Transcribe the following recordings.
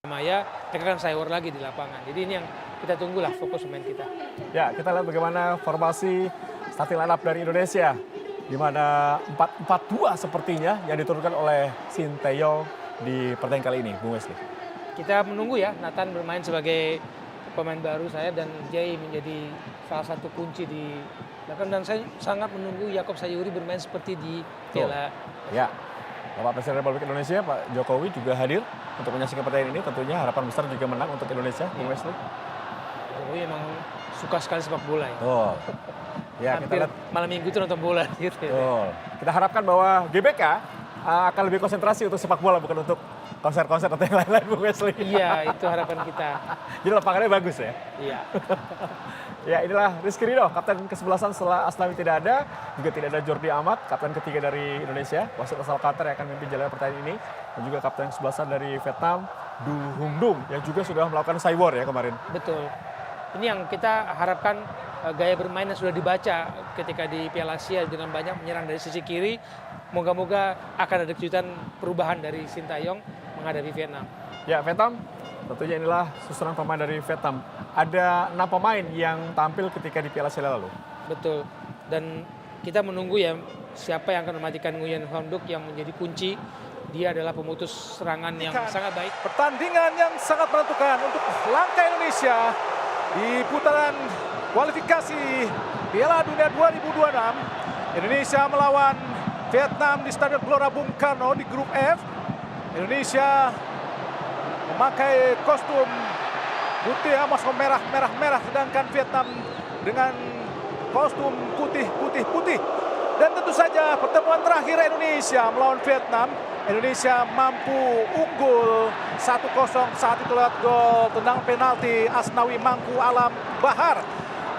Maya, mereka kan cyber lagi di lapangan. Jadi ini yang kita tunggulah fokus pemain kita. Ya, kita lihat bagaimana formasi starting line up dari Indonesia. Di mana 4-4-2 sepertinya yang diturunkan oleh Sinteyong di pertandingan kali ini, Bung Wesley. Kita menunggu ya, Nathan bermain sebagai pemain baru saya dan Jay menjadi salah satu kunci di belakang. Dan saya sangat menunggu Yaakob Sayuri bermain seperti di Piala. Ya, Bapak Presiden Republik Indonesia, Pak Jokowi juga hadir untuk menyaksikan pertandingan ini. Tentunya harapan besar juga menang untuk Indonesia, Bung Wesley. Jokowi emang suka sekali sepak bola ya. Oh. Ya, hampir kita lihat malam minggu itu nonton bola gitu. Betul. Kita harapkan bahwa GBK akan lebih konsentrasi untuk sepak bola, bukan untuk konser-konser atau yang lain-lain, Bung Wesley. Iya, itu harapan kita. Jadi lapangannya bagus ya. Iya. Ya, inilah Rizky Ridho, kapten ke-11 setelah Asnawi tidak ada. Juga tidak ada Jordi Amat, kapten ketiga dari Indonesia. Wasit asal Qatar yang akan memimpin jalannya pertandingan ini. Dan juga kapten ke-11 dari Vietnam, Du Hung Dung, yang juga sudah melakukan cyber ya kemarin. Betul. Ini yang kita harapkan, gaya bermain yang sudah dibaca ketika di Piala Asia dengan banyak menyerang dari sisi kiri. Moga-moga akan ada kejutan perubahan dari Sinteyong menghadapi Vietnam. Ya, Vietnam, tentunya inilah susunan pemain dari Vietnam. Ada 6 pemain yang tampil ketika di Piala Asia lalu. Betul. Dan kita menunggu ya siapa yang akan mematikan Nguyen Huang Duc yang menjadi kunci. Dia adalah pemutus serangan yang sangat baik. Pertandingan yang sangat menentukan untuk langkah Indonesia di putaran kualifikasi Piala Dunia 2026. Indonesia melawan Vietnam di Stadion Gelora Bung Karno di grup F. Indonesia memakai kostum putih emas merah, sedangkan Vietnam dengan kostum putih. Dan tentu saja pertemuan terakhir Indonesia melawan Vietnam, Indonesia mampu unggul 1-0 saat itu lewat gol tendangan penalti Asnawi Mangku Alam Bahar.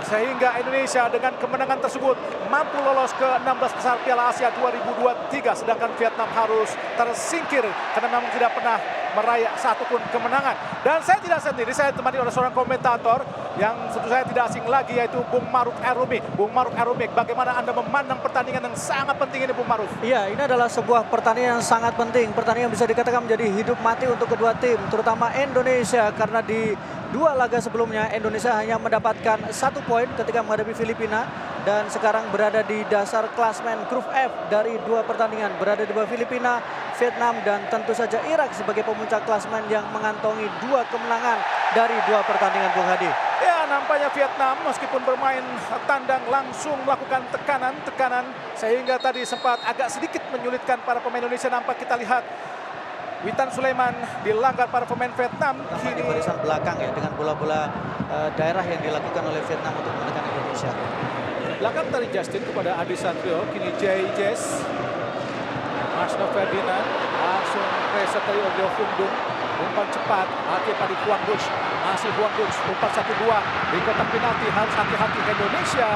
Sehingga Indonesia dengan kemenangan tersebut mampu lolos ke 16 besar Piala Asia 2023. Sedangkan Vietnam harus tersingkir karena memang tidak pernah meraih satupun kemenangan. Dan saya tidak sendiri, saya ditemani oleh seorang komentator yang tentu saya tidak asing lagi, yaitu Bung Maruf Erumi. Bung Maruf Erumi, bagaimana Anda memandang pertandingan yang sangat penting ini, Bung Maruf? Iya, ini adalah sebuah pertandingan yang sangat penting. Pertandingan yang bisa dikatakan menjadi hidup mati untuk kedua tim, terutama Indonesia, karena di dua laga sebelumnya Indonesia hanya mendapatkan 1 poin ketika menghadapi Filipina, dan sekarang berada di dasar klasmen grup F dari 2 pertandingan, berada di bawah Filipina, Vietnam, dan tentu saja Irak sebagai pemuncak klasmen yang mengantongi 2 kemenangan dari 2 pertandingan, Bung Hadi. Ya, nampaknya Vietnam meskipun bermain tandang langsung melakukan tekanan sehingga tadi sempat agak sedikit menyulitkan para pemain Indonesia. Nampak kita lihat Witan Sulaiman dilanggar para pemain Vietnam. Kini di barisan belakang ya, dengan bola-bola daerah yang dilakukan oleh Vietnam untuk menekan Indonesia. Belakang dari Justin kepada Adi Satrio, kini Jess. Masno Ferdinand langsung reset dari Ojo Fundung. Umpan cepat, hati pada Huang Duc. Masih Huang Duc, umpan 1-2 di kotak penalti. Harus hati-hati Indonesia.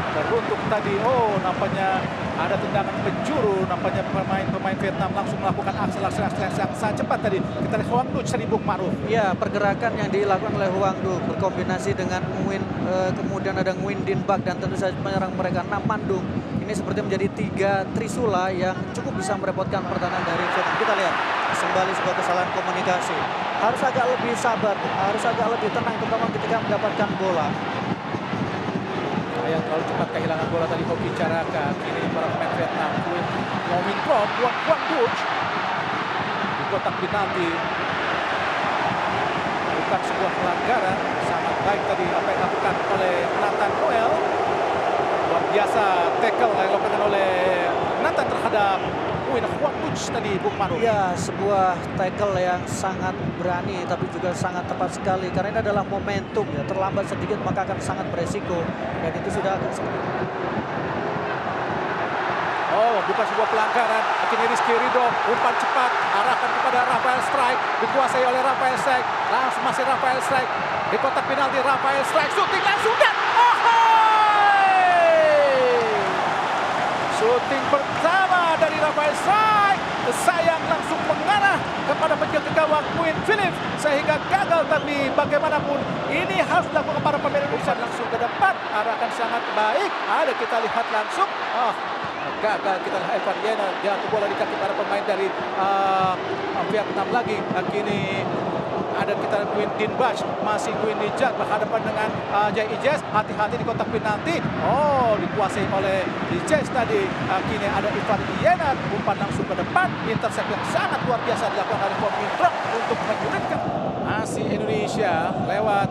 Teruntuk tadi, nampaknya ada tendangan penjuru. Nampaknya pemain Vietnam langsung melakukan aksi yang sangat cepat tadi. Kita lihat Huang Duc tadi, Bung Maruf. Ya, pergerakan yang dilakukan oleh Huang Duc berkombinasi dengan Nguyen, kemudian ada Nguyen Din Bak, dan tentu saja penyerang mereka Nam Mandung. Ini seperti menjadi 3 trisula yang cukup bisa merepotkan pertahanan dari Vietnam. Kita lihat kembali sebuah kesalahan komunikasi. Harus agak lebih sabar, harus agak lebih tenang, terutama ketika mendapatkan bola. Yang terlalu cepat kehilangan bola tadi Hoki Caraka. Kini para pemain Vietnam, Nguyen Prom, Huang Duc di kotak penalti. Bukan sebuah pelanggaran, sangat baik tadi apa yang dilakukan oleh Nathan Noel. Luar biasa tackle yang dilakukan oleh Nathan terhadap Nguyen Huang Duc tadi, Bung Maruf. Ya, sebuah tackle yang sangat berani tapi juga sangat tepat sekali, karena ini adalah momentum ya. Terlambat sedikit maka akan sangat beresiko, dan itu sudah akan Bukan sebuah pelanggaran. Akhirnya Rizky Ridho, umpan cepat, arahkan kepada Rafael Strike, dikuasai oleh Rafael Strike. Langsung masih Rafael Strike di kotak penalti. Rafael Strike shooting langsung dan shooting pertama dari Rafael Strike. Sayang langsung mengarah kepada penjaga gawang Nguyen Philip sehingga gagal, tapi bagaimanapun ini harus dilakukan para pemain Indonesia. Langsung ke depan, arahkan sangat baik. Ada kita lihat langsung. Gagal kita lihat Evan Yena, jatuh bola di kaki para pemain dari Vietnam lagi. Kini ada kita Quintin Bash, masih Queen Nijat berhadapan dengan Jai Ijaz. Hati-hati di kotak penalti. Oh, dikuasai oleh Ijaz tadi. Kini ada Ivar Yenar, umpan langsung ke depan. Intercept yang sangat luar biasa dilakukan oleh Wong Min Trong untuk menyulitkan. Masih Indonesia lewat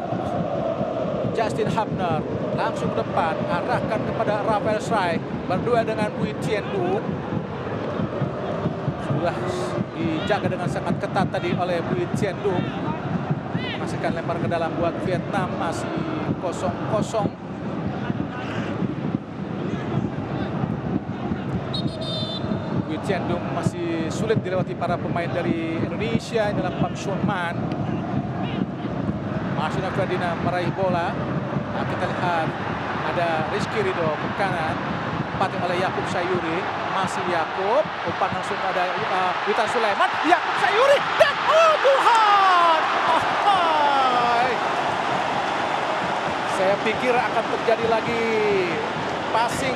Justin Hubner, langsung ke depan, arahkan kepada Rafael Strike, berduel dengan Bui Tien Du. Sudah dijaga dengan sangat ketat tadi oleh Bui Tien Du. Masihkan lempar ke dalam buat Vietnam, masih 0-0. Bui Tien Du masih sulit dilewati para pemain dari Indonesia dalam Pham Xuan Man. Marcelino Ferdinand meraih bola. Nah, kita lihat ada Rizky Ridho ke kanan, dipating oleh Yakub Sayuri. Masih Yakub, umpan langsung ada Witan Sulaiman. Yakub Sayuri dan oh Tuhan! Saya pikir akan terjadi lagi passing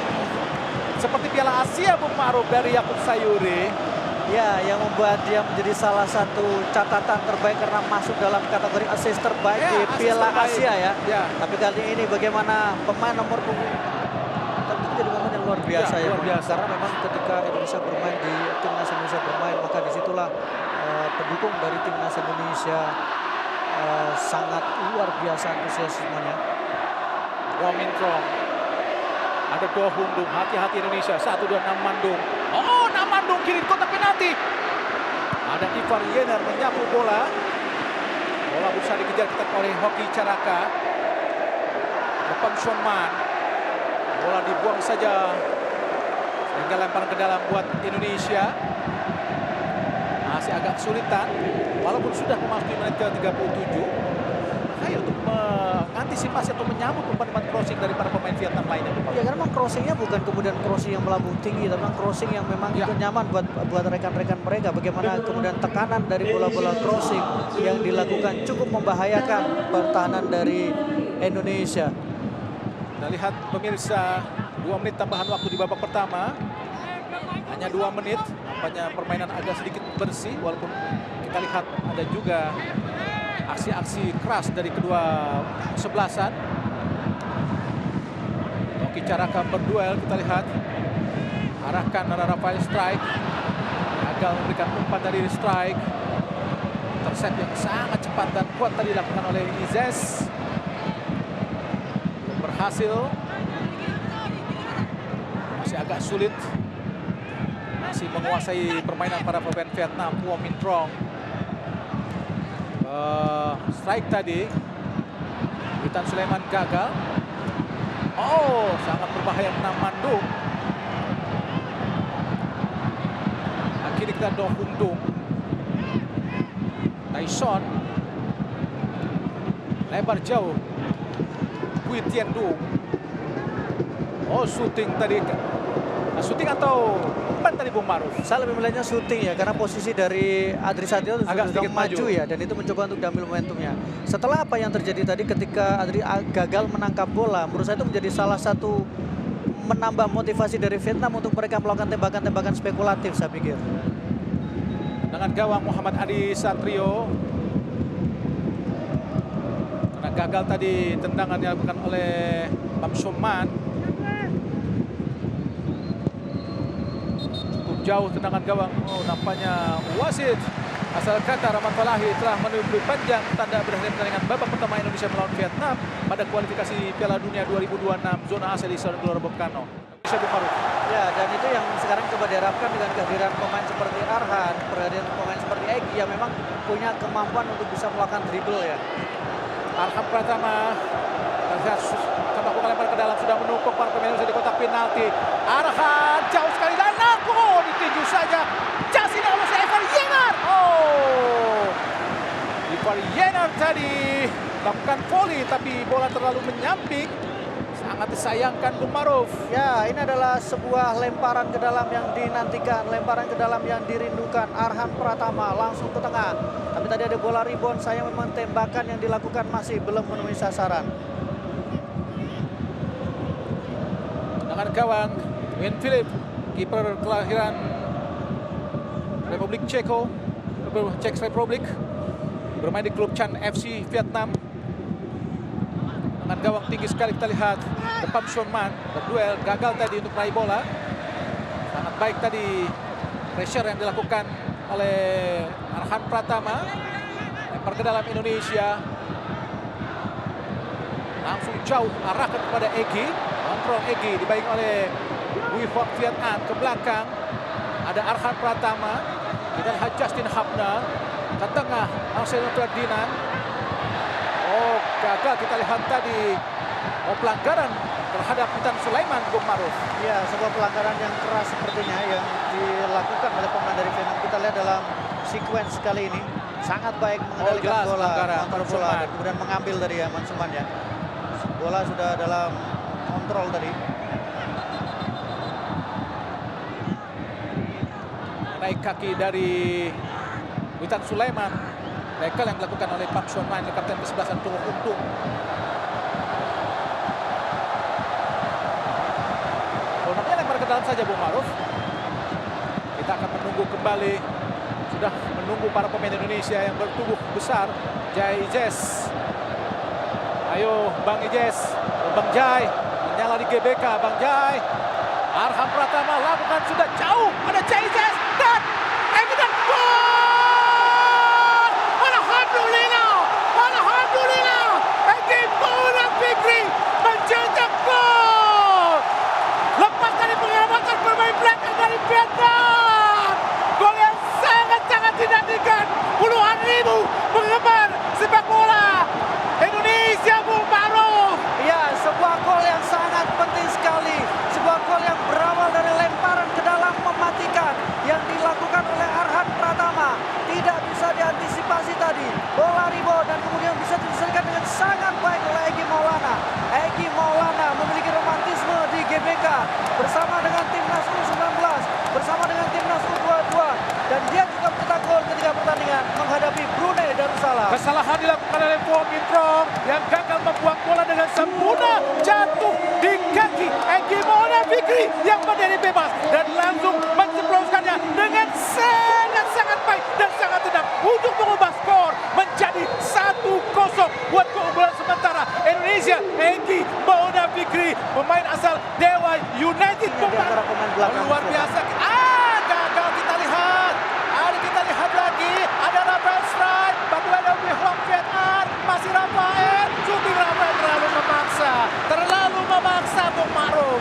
seperti Piala Asia, Bung Ma'ruf, dari Yakub Sayuri. Ya, yang membuat dia menjadi salah satu catatan terbaik karena masuk dalam kategori assist terbaik Ya, di assist Piala terbaik. Asia ya. Ya. Tapi kali ini bagaimana pemain nomor punggung tentu menjadi momen yang luar biasa Ya, ya, luar Bung. biasa. Karena memang ketika Indonesia bermain di timnas Indonesia bermain, maka disitulah pendukung dari timnas Indonesia sangat luar biasa antusiasmenya. Wong Min Trong. Ada Do Hung Dung, hati-hati Indonesia. 1-2 Namandung. Oh, Namandung kiri kotak penalti. Ada Ivar Yenar menyapu bola. Bola berusaha dikejar oleh Hoki Caraka. Pham Xuan Man. Bola dibuang saja. Sehingga lempar ke dalam buat Indonesia. Masih agak kesulitan. Walaupun sudah memasuki menit ke-37. Kayak untuk mengantisipasi atau menyambut umpan-umpan crossing dari para pemain Vietnam lainnya. Ya karena memang crossingnya bukan kemudian crossing yang melambung tinggi, tapi memang crossing yang memang Ya. itu nyaman buat rekan-rekan mereka. Bagaimana kemudian tekanan dari bola-bola crossing yang dilakukan cukup membahayakan pertahanan dari Indonesia. Kita lihat pemirsa, 2 menit tambahan waktu di babak pertama. Hanya 2 menit, nampaknya permainan agak sedikit bersih. Walaupun kita lihat ada juga aksi-aksi keras dari kedua sebelasan. Hoki Caraka berduel, kita lihat. Arahkan Rafael Strike. Gagal memberikan umpan dari Strike. Intercept yang sangat cepat dan kuat tadi dilakukan oleh Izes. Belum berhasil. Masih agak sulit. Masih menguasai permainan para pemain Vietnam. Wong Min Trong. Strike tadi. Witan Sulaiman gagal. Oh, sangat berbahaya Namandung. Akhirnya kita Do Hung Dung. Tyson. Lebar jauh. Bui Tien Du. Oh, shooting tadi. Shooting atau umpan tadi Bung Ma'ruf? Saya lebih melihatnya syuting ya, karena posisi dari Adri Satrio Agak sudah sedikit maju maju ya, dan itu mencoba untuk diambil momentumnya. Setelah apa yang terjadi tadi ketika Adri gagal menangkap bola, menurut saya itu menjadi salah satu menambah motivasi dari Vietnam untuk mereka melakukan tembakan-tembakan spekulatif, saya pikir. Dengan gawang Muhammad Adi Satrio. Karena gagal tadi tendangan yang dilakukan oleh Pham Xuan Man. Jauh tendangan gawang. Oh, nampaknya wasit asal Qatar Rahmat Falahi telah menunjuk panjang tanda berakhir pertandingan babak pertama Indonesia melawan Vietnam pada kualifikasi Piala Dunia 2026 zona Asia di Stadion Gelora Bung Karno. Indonesia Bung Ma'ruf. Ya, dan itu yang sekarang coba diharapkan dengan kehadiran pemain seperti Arhan, kehadiran pemain seperti Egy yang memang punya kemampuan untuk bisa melakukan dribble ya. Arham Pratama akan melakukan lempar ke dalam, sudah menumpuk para pemain Indonesia di kotak penalti. Arhan jauh sekali dan ditinju saja. Jasin oleh Ivar Yenar. Oh, Ivar Yenar tadi melakukan volley tapi bola terlalu menyamping. Sangat disayangkan Bung Ma'ruf. Ya, ini adalah sebuah lemparan ke dalam yang dinantikan, lemparan ke dalam yang dirindukan. Arhan Pratama langsung ke tengah. Tapi tadi ada bola rebound, saya memang tembakan yang dilakukan masih belum memenuhi sasaran. Dengan gawang Win Philip, kiper kelahiran Republik Czech Republik. bermain di klub Chan FC Vietnam. Dengan gawang tinggi sekali kita lihat Pham Xuan Man berduel, gagal tadi untuk meraih bola. Sangat baik tadi pressure yang dilakukan oleh Arhan Pratama. Lempar ke dalam Indonesia. Langsung jauh arahkan kepada Egy. Kontrol Egy dibaing oleh Huy Hoc Viet An ke belakang. Ada Arhan Pratama. Kita lihat Justin Hapner ke tengah. Marcelo Ferdinand. Oh, gagal kita lihat tadi. Oh, pelanggaran terhadap Witan Sulaiman, Bung Maruf. Ya, sebuah pelanggaran yang keras sepertinya yang dilakukan oleh pemain dari Vietnam. Kita lihat dalam sequence kali ini sangat baik mengendalikan bola, mengontrol bola, dan kemudian mengambil dari Aman Suman ya. Bola sudah dalam kontrol tadi. Naik kaki dari Witan Sulaiman. Tackle yang dilakukan oleh Pham Xuan Man, kapten ke-11 Tung Untung. Nampaknya lempar ke dalam saja, Bung Maruf. Kita akan menunggu kembali. Sudah menunggu para pemain Indonesia yang bertubuh besar. Jai Ijes. Ayo Bang Ijes. Bang Jai. Menyala di GBK. Bang Jai. Arhan Pratama lakukan sudah jauh. Ada Jai Ijes. Dan Egedan gol! Alhamdulillah. Alhamdulillah. Egy Maulana Fikri mencetak gol. Lepas dari penyelamatan bermain belakang dari Vietnam. Gol yang sangat-sangat dinantikan puluhan ribu penggemar sepak bola Indonesia, Bung Maruf. Ya, sebuah gol yang sangat penting sekali. Sebuah gol yang berawal dari lemparan ke dalam mematikan yang dilakukan oleh Arhan Pratama. Tidak bisa diantisipasi tadi. Bola rebound dan kemudian bisa diselesaikan dengan sangat baik oleh Egy Maulana. Egy Maulana memiliki romantisme di GBK bersama dengan timnas U19, bersama dengan timnas U22, dan dia juga mencetak gol ketika pertandingan menghadapi Brunei Darussalam. Kesalahan dilakukan oleh Vuong Minh Trong yang gagal membuang bola dengan sempurna, jatuh di kaki Egy Maulana Fikri yang berdiri bebas dan langsung menceploskannya dengan sangat baik dan sangat tenang untuk mengubah skor menjadi 1-0 buat keunggulan sementara Indonesia. Egy Maulana Fikri, pemain asal Dewa United, Di antara pemain belakang luar biasa. Gagal kita lihat. Kita lihat lagi ada Rafael Strike, bantuan dari Huy Hoc Viet An, masih Rafael, shooting Rafael terlalu memaksa Bung Maruf.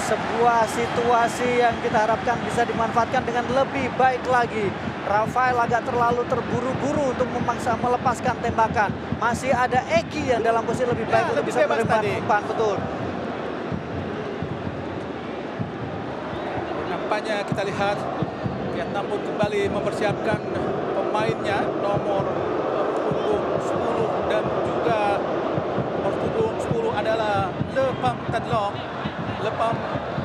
Sebuah situasi yang kita harapkan bisa dimanfaatkan dengan lebih baik lagi. Rafael agak terlalu terburu-buru untuk memaksa melepaskan tembakan. Masih ada Egy yang dalam posisi lebih baik untuk lebih bisa bebas menerima tadi. umpan, betul. Nampaknya kita lihat Vietnam pun kembali mempersiapkan pemainnya nomor punggung 10 dan juga nomor punggung 10 adalah Le Pham Tan Long. Le Pham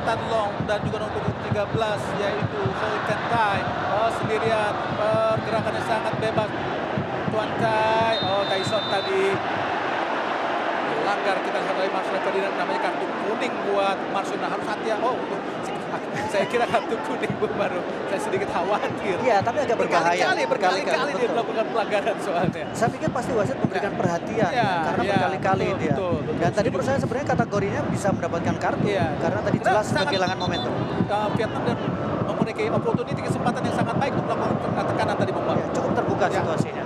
Tan Long dan juga nomor punggung 13 yaitu Huy Can Tai. Oh, sendirian, pergerakannya sangat bebas. Tuan Tai, oh Tyson tadi melanggar, kita lihat oleh Marcelo Ferdinand, namanya kartu kuning buat Marcelo. Harus hati-hati. Oh, saya kira kartu kuning baru. Saya sedikit khawatir. Iya, tapi agak berbahaya. Berkali-kali dia betul. melakukan pelanggaran soalnya. Saya pikir pasti wasit memberikan perhatian Ya, karena ya, berkali-kali betul, dia. betul. Dan tadi menurut saya sebenarnya kategorinya bisa mendapatkan kartu Iya. karena tadi jelas sudah kehilangan momentum. Vietnam dan memiliki opportunity, kesempatan yang sangat baik untuk melakukan tekanan tadi, Bung Mar. Ya, cukup terbuka Ya. situasinya.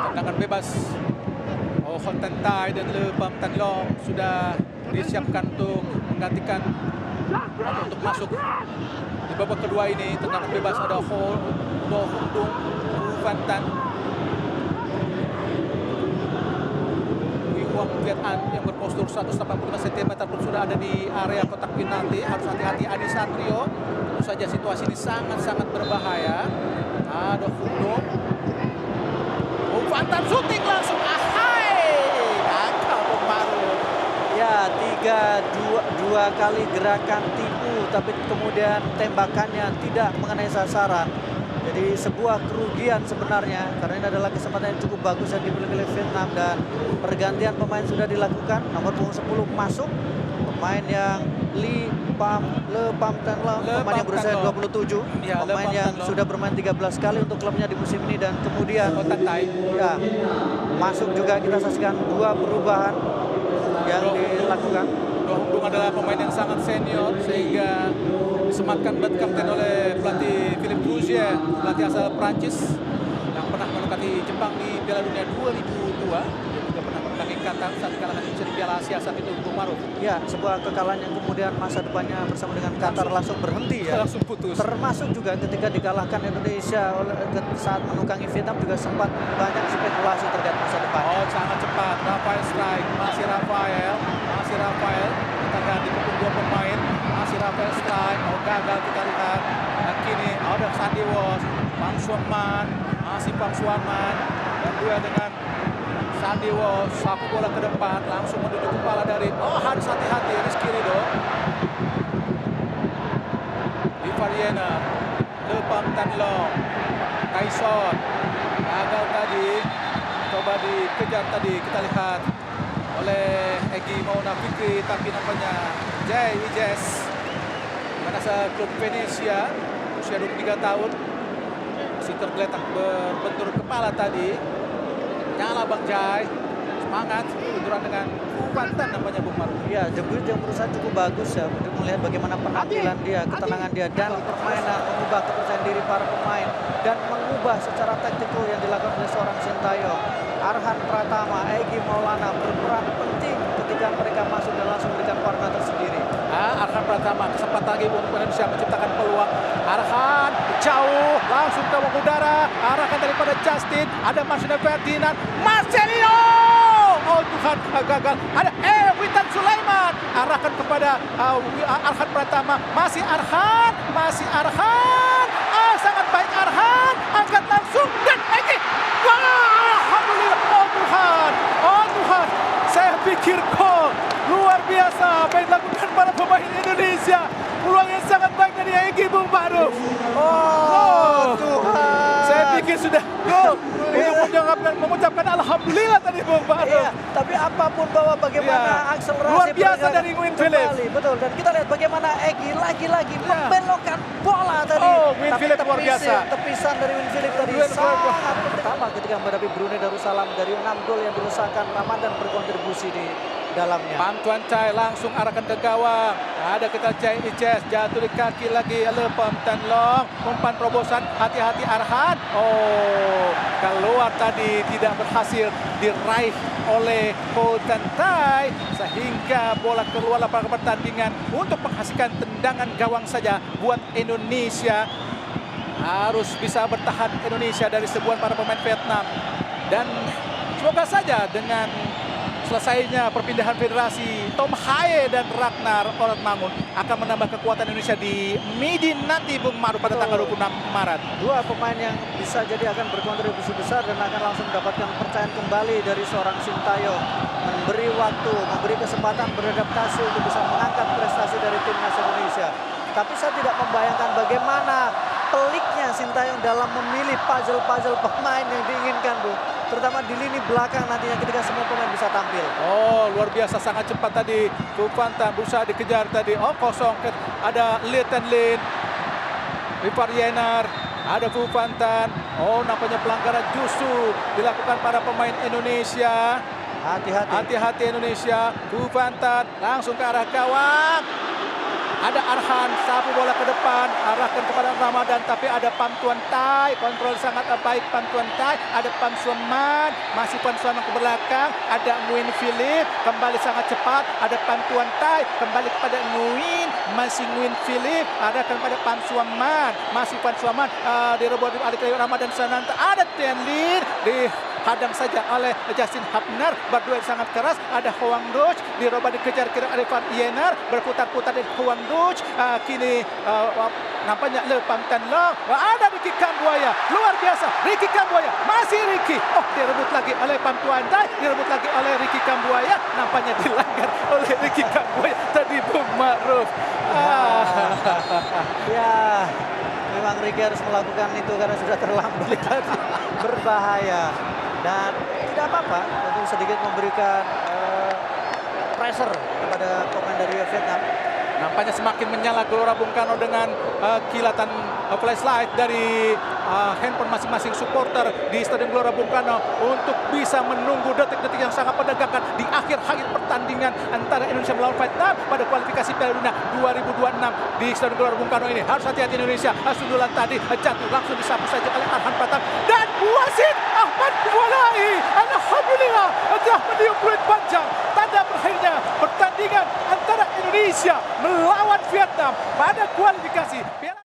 Tendangan bebas. Oh, Huy Can Tai dan Le Pham Tan Long sudah disiapkan untuk menggantikan atau untuk masuk di babak kedua ini. Tendangan bebas ada Ho Do Hung Dung, Van Tan, Huy Hoc Viet An yang berpostur 185 cm pun sudah ada di area kotak penalti. Harus hati-hati Adi Satrio. Tentu saja situasi ini sangat-sangat berbahaya. Ada Hung Dung. Van Tan shooting langsung. Ahai! Angka Bung Maruf. Ya, dua kali gerakan tipu, tapi kemudian tembakannya tidak mengenai sasaran. Jadi sebuah kerugian sebenarnya, karena ini adalah kesempatan yang cukup bagus yang dimiliki oleh Vietnam dan pergantian pemain sudah dilakukan. Nomor punggung 10 masuk, pemain yang Le Pham Thanh Long, pemain yang berusia 27, Ya, Le pemain Pham yang Thanh Long. sudah bermain 13 kali untuk klubnya di musim ini, dan kemudian ya masuk juga kita saksikan 2 perubahan yang dilakukan. Roh Hung Dung adalah pemain yang sangat senior sehingga disematkan buat kapten oleh pelatih Philippe Rougier, pelatih asal Prancis yang pernah menukati Jepang di Piala Dunia 2002. Dia juga pernah menunggangi Qatar saat dikalahkan Indonesia di Piala Asia saat itu Bung Maruf. Ya, sebuah kekalahan yang kemudian masa depannya bersama dengan Qatar langsung berhenti ya. Langsung putus. Termasuk juga ketika dikalahkan Indonesia saat menukangi Vietnam juga sempat banyak spekulasi terkait masa depan. Oh, sangat cepat. Rafael strike, masih Rafael. Kita akan dikepung 2 pemain. Masih Rafael strike. Oh, gagal kita lihat. Dan kini ada Sandy Walsh, Pham Xuan Man, masih Pham Xuan Man. Dan duel dengan Sandy Walsh, sapu bola ke depan, langsung menuju kepala dari, harus hati-hati, Rizky Ridho. Ivar Yener, Le Pham Thanh Long, Tyson, gagal tadi, coba dikejar tadi, kita lihat oleh Egy Maulana Fikri, tapi nampaknya Jay Wijes, asal klub Venesia, usia 23 tahun, masih tergeletak berbentur kepala tadi. Nyala Bang Jai, semangat, benturan dengan Kuantan nampaknya Bung Maruf. Ya, debut yang berusaha cukup bagus ya untuk melihat bagaimana penampilan dia, ketenangan dia, dan permainan, mengubah kepercayaan diri para pemain dan mengubah secara taktikal yang dilakukan oleh seorang Sintayong. Arhan Pratama, Egy Maulana berperan penting ketika mereka masuk dan langsung memberikan warna tersendiri. Arhan Pratama, kesempatan lagi untuk Indonesia menciptakan peluang. Arhan jauh, langsung ke udara, arahkan daripada Justin, ada Marcelino Ferdinand, Marcelino! Oh Tuhan, gagal. Ada Witan Sulaiman, arahkan kepada Arhan Pratama, masih Arhan. Sangat baik Arhan, angkat langsung dan Egy. Wah, alhamdulillah. Oh Tuhan, saya pikir gol. Luar biasa apa yang dilakukan para pemain Indonesia. Peluang yang sangat baik dari Egy, Bung Maruf. Oh Tuhan. Saya pikir sudah gol. Untuk mengucapkan alhamdulillah tadi Bung Maruf. Iya, tapi apapun bahwa bagaimana akselerasi Luar biasa mereka dari Win Phillips. kembali, betul, dan kita lihat bagaimana Egy lagi-lagi membelokkan bola tadi. Oh, Win Tapi Phillips luar biasa. Tepisan dari Win Phillips tadi sangat pertama ketika menghadapi Brunei Darussalam. Dari 6 gol yang diusahakan, Ramadan berkontribusi di dalamnya. Pham Tuan Chai langsung arahkan ke gawang. Ada kita Jay Ijes, jatuh di kaki lagi. Le Pham Thanh Long, umpan terobosan, hati-hati Arhan. Oh, keluar tadi, tidak berhasil diraih oleh Ho Tan Tai sehingga bola keluar lapangan pertandingan untuk menghasilkan tendangan gawang saja buat Indonesia. Harus bisa bertahan Indonesia dari serbuan para pemain Vietnam. Dan semoga saja dengan selesainya perpindahan federasi, Tom Haye dan Ragnar Oratmangun akan menambah kekuatan Indonesia di Midin nanti Bung Maruf pada tanggal 26 Maret. 2 pemain yang bisa jadi akan berkontribusi besar dan akan langsung mendapatkan kepercayaan kembali dari seorang Sintayong. Memberi waktu, memberi kesempatan beradaptasi untuk bisa mengangkat prestasi dari timnas Indonesia. Tapi saya tidak membayangkan bagaimana peliknya Sintayong dalam memilih puzzle-puzzle pemain yang diinginkan, Bu. Terutama di lini belakang nantinya ketika semua pemain bisa tampil. Oh, luar biasa, sangat cepat tadi. Kuantan berusaha dikejar tadi. Oh, kosong. Ada Lieutenant Lin. Ivar Yener. Ada Kuantan. Oh, nampaknya pelanggaran justru dilakukan para pemain Indonesia. Hati-hati Indonesia. Kuantan langsung ke arah gawang. Ada Arhan, sapu bola ke depan, arahkan kepada Ramadan, tapi ada Pham Tuan Tai, kontrol sangat baik Pham Tuan Tai, ada Pham Xuan Man, masih Pham Xuan Man ke belakang, ada Nguyen Philip, kembali sangat cepat, ada Pham Tuan Tai, kembali kepada Nguyen, masih Nguyen Philip, arahkan kepada Pham Xuan Man, masih Pham Xuan Man, direbut oleh Ramadan Sananta, ada Tian Lin, dihadang saja oleh Justin Hapner, berduel sangat keras, ada Hoang Duch, diroba dikejar kira oleh Ivar Yener, berputar-putar di Hoang Duch, kini nampaknya Le Pham Thanh Long, ada Ricky Kambuaya, luar biasa, Ricky Kambuaya, masih Ricky, oh direbut lagi oleh Pham Tuan Tai, direbut lagi oleh Ricky Kambuaya, nampaknya dilanggar oleh Ricky Kambuaya tadi Bung Maruf. Ya, memang Ricky harus melakukan itu karena sudah terlambat. Berbahaya. Dan tidak apa-apa untuk sedikit memberikan pressure kepada pemain dari Vietnam. Nampaknya semakin menyala Gelora Bung Karno dengan kilatan flashlight dari handphone masing-masing supporter di Stadion Gelora Bung Karno untuk bisa menunggu detik-detik yang sangat menegangkan di akhir pertandingan antara Indonesia melawan Vietnam pada kualifikasi Piala Dunia 2026 di Stadion Gelora Bung Karno ini. Harus hati-hati Indonesia. Sundulan tadi jatuh langsung disapu saja oleh Arhan Pratama dan wasit Ahmad Kuwalai alhamdulillah telah meniup peluit panjang tanda berakhirnya pertandingan antara Indonesia melawan Vietnam pada kualifikasi Piala